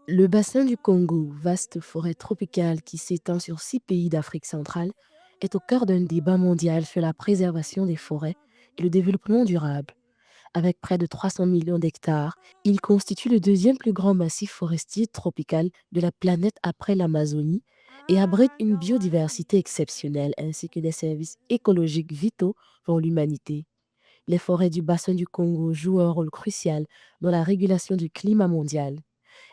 Le bassin du Congo, vaste forêt tropicale qui s'étend sur 6 pays d'Afrique centrale, est au cœur d'un débat mondial sur la préservation des forêts et le développement durable. Avec près de 300 millions d'hectares, il constitue le deuxième plus grand massif forestier tropical de la planète après l'Amazonie et abrite une biodiversité exceptionnelle ainsi que des services écologiques vitaux pour l'humanité. Les forêts du bassin du Congo jouent un rôle crucial dans la régulation du climat mondial.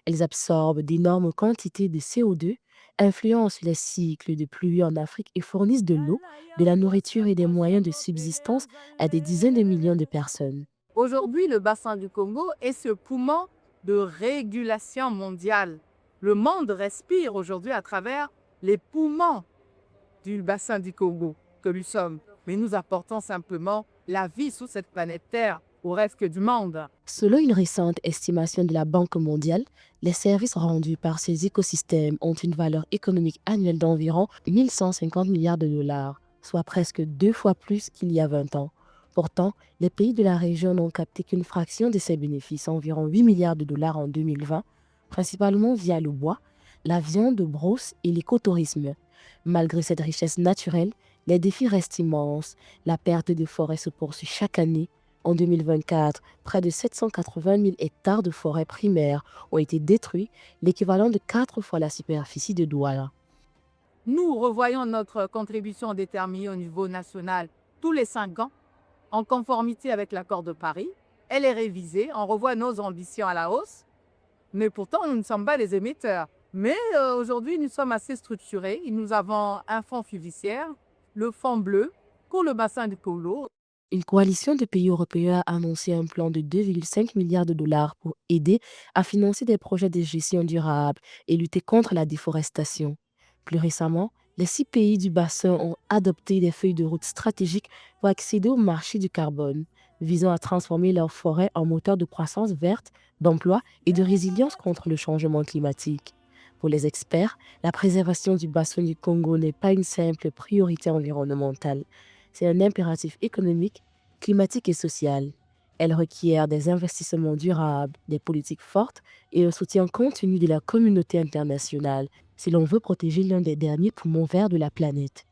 Elles absorbent d'énormes quantités de CO2, influencent les cycles de pluie en Afrique et fournissent de l'eau, de la nourriture et des moyens de subsistance à des dizaines de millions de personnes. Aujourd'hui, le bassin du Congo est ce poumon de régulation mondiale. Le monde respire aujourd'hui à travers les poumons du bassin du Congo que nous sommes. Mais nous apportons simplement la vie sur cette planète Terre au reste du monde. Selon une récente estimation de la Banque mondiale, les services rendus par ces écosystèmes ont une valeur économique annuelle d'environ 1150 milliards de dollars, soit presque 2 fois plus qu'il y a 20 ans. Pourtant, les pays de la région n'ont capté qu'une fraction de ces bénéfices, environ 8 milliards de dollars en 2020, principalement via le bois, la viande de brousse et l'écotourisme. Malgré cette richesse naturelle, les défis restent immenses. La perte de forêts se poursuit chaque année. En 2024, près de 780 000 hectares de forêts primaires ont été détruits, l'équivalent de 4 fois la superficie de Douala. Nous revoyons notre contribution déterminée au niveau national tous les 5 ans, en conformité avec l'accord de Paris. Elle est révisée, on revoit nos ambitions à la hausse, mais pourtant nous ne sommes pas des émetteurs. Mais aujourd'hui, nous sommes assez structurés. Nous avons un fonds fiduciaire, le fonds bleu, pour le bassin du Congo. Une coalition de pays européens a annoncé un plan de 2,5 milliards de dollars pour aider à financer des projets de gestion durable et lutter contre la déforestation. Plus récemment, les 6 pays du bassin ont adopté des feuilles de route stratégiques pour accéder au marché du carbone, visant à transformer leurs forêts en moteur de croissance verte, d'emploi et de résilience contre le changement climatique. Pour les experts, la préservation du bassin du Congo n'est pas une simple priorité environnementale. C'est un impératif économique, climatique et social. Elle requiert des investissements durables, des politiques fortes et un soutien continu de la communauté internationale si l'on veut protéger l'un des derniers poumons verts de la planète.